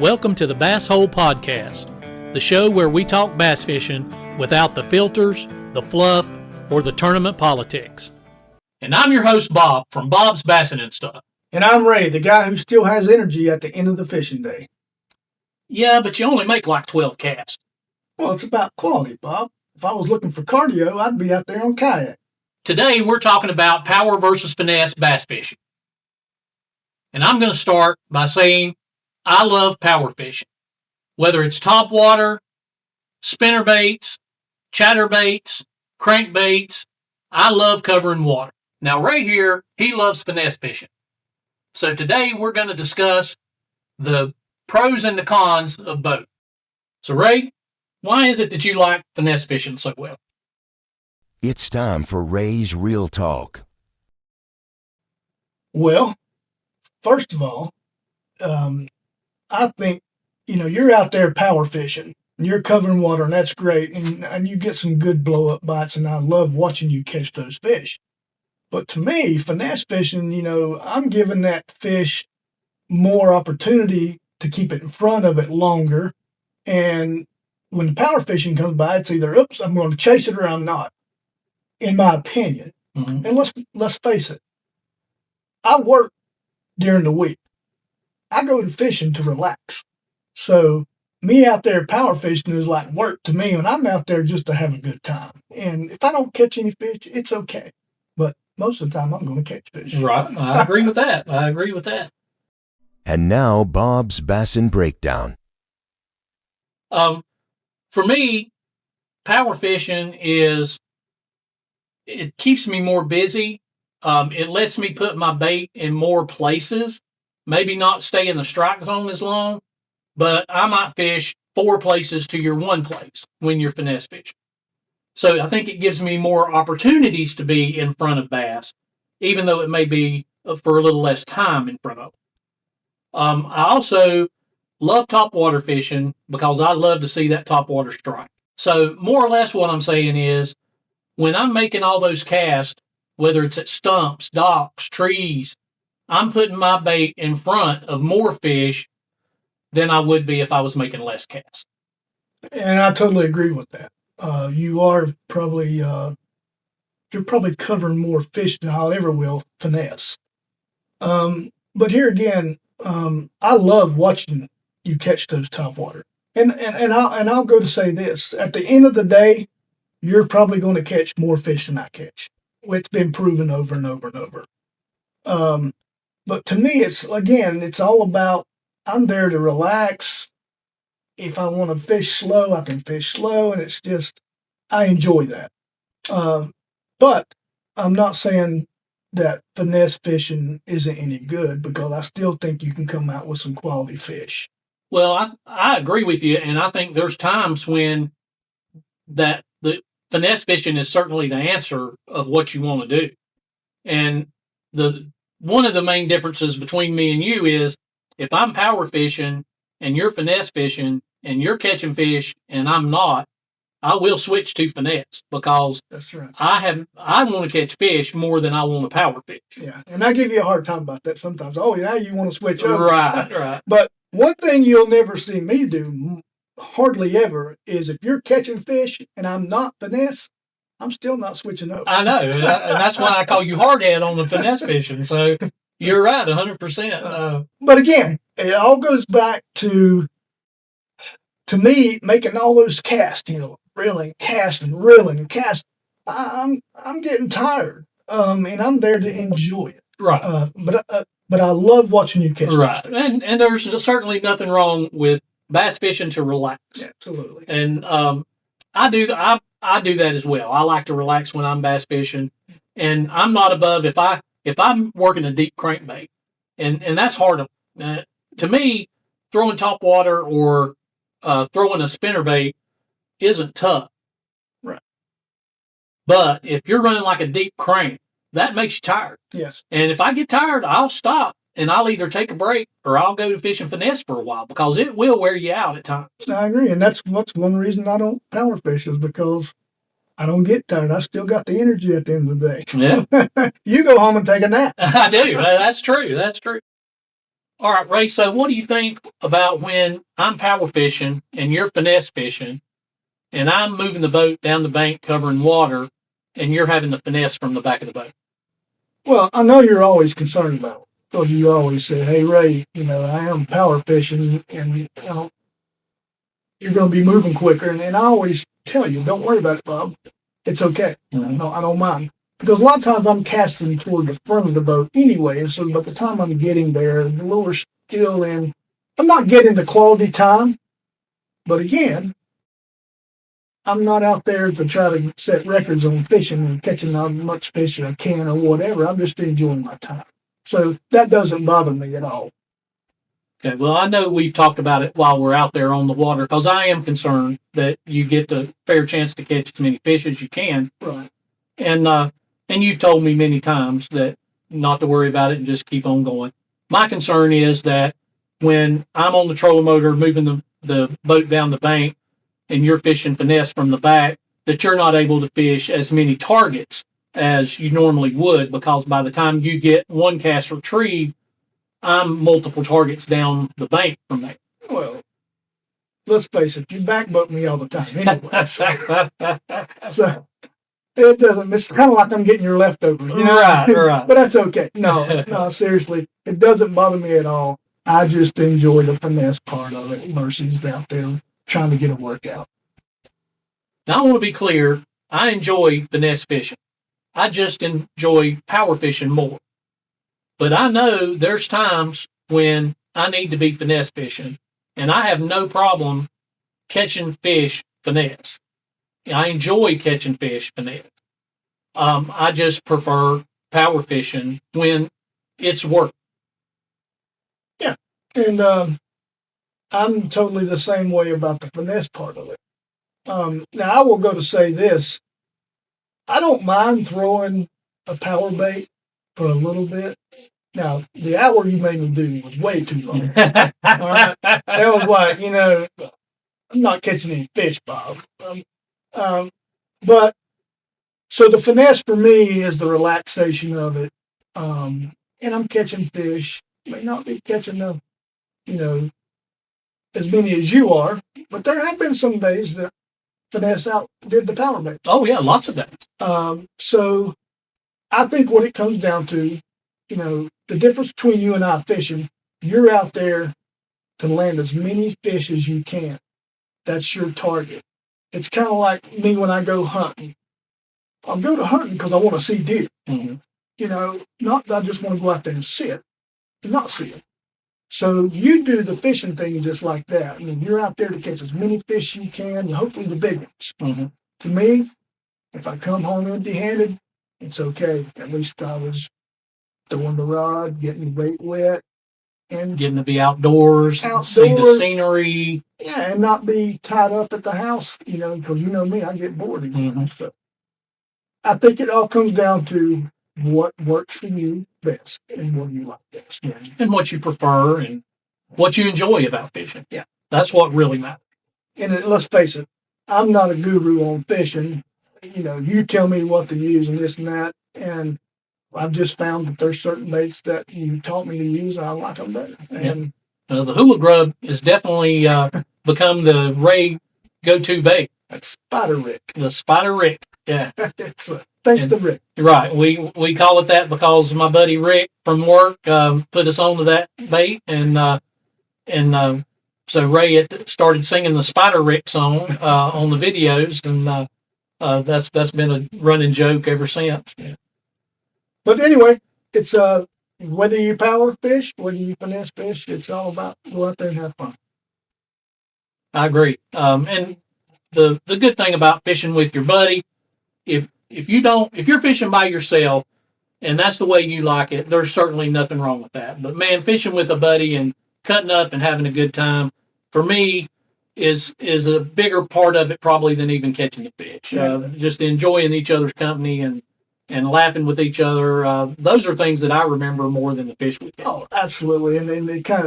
Welcome to the Bass Hole Podcast, the show where we talk bass fishing without the filters, the fluff, or the tournament politics. And I'm your host, Bob, from Bob's Bassin' and Stuff. And I'm Ray, the guy who still has energy at the end of the fishing day. Yeah, but you only make like 12 casts. Well, it's about quality, Bob. If I was looking for cardio, I'd be out there on kayak. Today, we're talking about power versus finesse bass fishing. And I'm going to start by saying I love power fishing. Whether it's topwater, spinnerbaits, chatterbaits, crankbaits, I love covering water. Now, Ray here, he loves finesse fishing. So today, we're going to discuss the pros and the cons of both. So, Ray, why is it that you like finesse fishing so well? It's time for Ray's Real Talk. Well, first of all, I think, you're out there power fishing, and you're covering water, and that's great, and you get some good blow-up bites, and I love watching you catch those fish. But to me, finesse fishing, I'm giving that fish more opportunity to keep it in front of it longer, and when the power fishing comes by, it's either, oops, I'm going to chase it or I'm not, in my opinion. Mm-hmm. And let's face it, I work during the week. I go to fishing to relax. So me out there power fishing is like work to me, and I'm out there just to have a good time. And if I don't catch any fish, it's okay. But most of the time, I'm going to catch fish. Right. I agree with that. And now, Bob's Bassin Breakdown. For me, power fishing it keeps me more busy. It lets me put my bait in more places. Maybe not stay in the strike zone as long, but I might fish 4 places to your 1 place when you're finesse fishing. So I think it gives me more opportunities to be in front of bass, even though it may be for a little less time in front of them. I also love topwater fishing because I love to see that topwater strike. So more or less what I'm saying is when I'm making all those casts, whether it's at stumps, docks, trees, I'm putting my bait in front of more fish than I would be if I was making less casts. And I totally agree with that. You're probably covering more fish than I'll ever will finesse. But here again, I love watching you catch those topwater. And I'll go to say this: at the end of the day, you're probably going to catch more fish than I catch. It's been proven over and over and over. But to me, it's all about, I'm there to relax. If I want to fish slow, I can fish slow, and it's just, I enjoy that. But I'm not saying that finesse fishing isn't any good, because I still think you can come out with some quality fish. Well, I agree with you, and I think there's times when that the finesse fishing is certainly the answer of what you want to do. And one of the main differences between me and you is if I'm power fishing and you're finesse fishing and you're catching fish and I'm not, I will switch to finesse because that's right. I want to catch fish more than I want to power fish. Yeah, and I give you a hard time about that sometimes. Oh, yeah, you want to switch over. Right. But one thing you'll never see me do, hardly ever, is if you're catching fish and I'm not finesse, I'm still not switching over. I know, and that's why I call you hardhead on the finesse fishing. So you're right, 100%. But again, it all goes back to me making all those casts, reeling, casting, reeling, cast. I'm getting tired, and I'm there to enjoy it. Right. But I love watching you catch. Right, and there's certainly nothing wrong with bass fishing to relax. Absolutely. And I do that as well. I like to relax when I'm bass fishing, and I'm not above if I'm working a deep crankbait, and that's hard to me. Throwing topwater or throwing a spinnerbait isn't tough, right? But if you're running like a deep crank, that makes you tired. Yes. And if I get tired, I'll stop and I'll either take a break or I'll go to fishing finesse for a while because it will wear you out at times. I agree, and that's one reason I don't power fish is because I don't get tired. I still got the energy at the end of the day. Yeah. You go home and take a nap. I do. That's true. All right, Ray. So, what do you think about when I'm power fishing and you're finesse fishing, and I'm moving the boat down the bank covering water, and you're having the finesse from the back of the boat? Well, I know you're always concerned about it. So you always say, "Hey Ray, I am power fishing, and you're going to be moving quicker." And I always tell you, "Don't worry about it, Bob. It's okay. Mm-hmm. No, I don't mind." Because a lot of times I'm casting toward the front of the boat anyway, and so by the time I'm getting there, the lure's still in. I'm not getting the quality time, but again, I'm not out there to try to set records on fishing and catching as much fish as I can or whatever. I'm just enjoying my time. So that doesn't bother me at all. Okay. Well, I know we've talked about it while we're out there on the water because I am concerned that you get the fair chance to catch as many fish as you can. Right. And you've told me many times that not to worry about it and just keep on going. My concern is that when I'm on the trolling motor moving the boat down the bank and you're fishing finesse from the back, that you're not able to fish as many targets as you normally would because by the time you get one cast retrieved, I'm multiple targets down the bank from there. Well, let's face it, you backboat me all the time anyway. So it doesn't. It's kind of like I'm getting your leftovers, Right. But that's okay. No, seriously, it doesn't bother me at all. I just enjoy the finesse part of it versus out there trying to get a workout. Now, I want to be clear. I enjoy finesse fishing. I just enjoy power fishing more. But I know there's times when I need to be finesse fishing, and I have no problem catching fish finesse. I enjoy catching fish finesse. I just prefer power fishing when it's work. Yeah, and I'm totally the same way about the finesse part of it. Now, I will go to say this. I don't mind throwing a power bait for a little bit. Now, the hour you made me do was way too long. All right? That was like, I'm not catching any fish, Bob. But so the finesse for me is the relaxation of it. And I'm catching fish. May not be catching them, as many as you are, but there have been some days that finesse outdid the power bait. Oh, yeah, lots of days. So I think what it comes down to, the difference between you and I fishing, you're out there to land as many fish as you can. That's your target. It's kind of like me when I go hunting. I'll go to hunting because I want to see deer. Mm-hmm. Not that I just want to go out there and sit, not see it. So you do the fishing thing just like that. You're out there to catch as many fish as you can, and hopefully the big ones. Mm-hmm. To me, if I come home empty-handed, it's okay. At least I was throwing the rod, getting the bait wet, and Getting to be outdoors, see the scenery. Yeah, and not be tied up at the house, because me, I get bored easily. Mm-hmm. So I think it all comes down to what works for you best and what you like best. And what you prefer and what you enjoy about fishing. Yeah. That's what really matters. And let's face it, I'm not a guru on fishing. You tell me what to use and this and that, and I've just found that there's certain baits that you taught me to use, and I like them better. And the hula grub has definitely become the Ray go-to bait. that's Spider Rick. The Spider Rick. Yeah. Thanks to Rick. Right. We call it that because my buddy Rick from work put us onto that bait, and so Ray started singing the Spider Rick song on the videos, and that's been a running joke ever since. Yeah. But anyway, it's whether you power fish, whether you finesse fish, it's all about go out there and have fun. I agree. And the good thing about fishing with your buddy, if you're fishing by yourself and that's the way you like it, there's certainly nothing wrong with that. But man, fishing with a buddy and cutting up and having a good time, for me, is a bigger part of it probably than even catching the fish. Just enjoying each other's company and laughing with each other. Those are things that I remember more than the fish we catch. Oh, absolutely. And it kind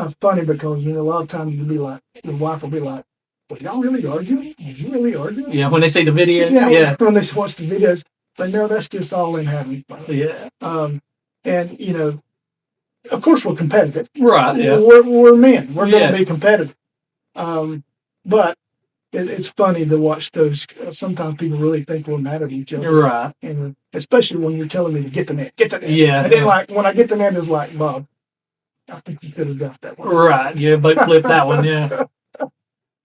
of funny because a lot of times the wife will be like, "Well, y'all really arguing? Did you really argue?" Yeah, when they see the videos. Yeah. When they watch the videos, they know that's just all in having fun. Yeah. And of course we're competitive. Right. Yeah. We're men. We're going Yeah. to be competitive. But it's funny to watch those. Sometimes people really think we're mad at each other. Right. And especially when you're telling me to get the net. Yeah. And then like when I get the net, it's like, Bob, I think you could have got that one. Right. Yeah. But flip that one. Yeah.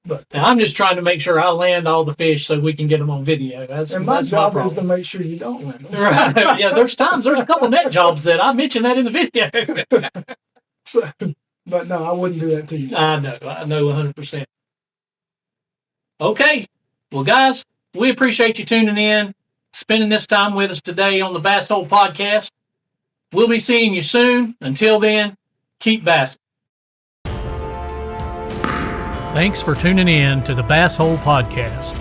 But Now, I'm just trying to make sure I land all the fish so we can get them on video. That's my that's job my is to problem. make sure you don't land them. Right. Yeah. There's a couple net jobs that I mentioned that in the video. So, but no, I wouldn't do that to you. I know 100%. Okay. Well, guys, we appreciate you tuning in, spending this time with us today on the Bass Hole Podcast. We'll be seeing you soon. Until then, keep bassing. Thanks for tuning in to the Bass Hole Podcast.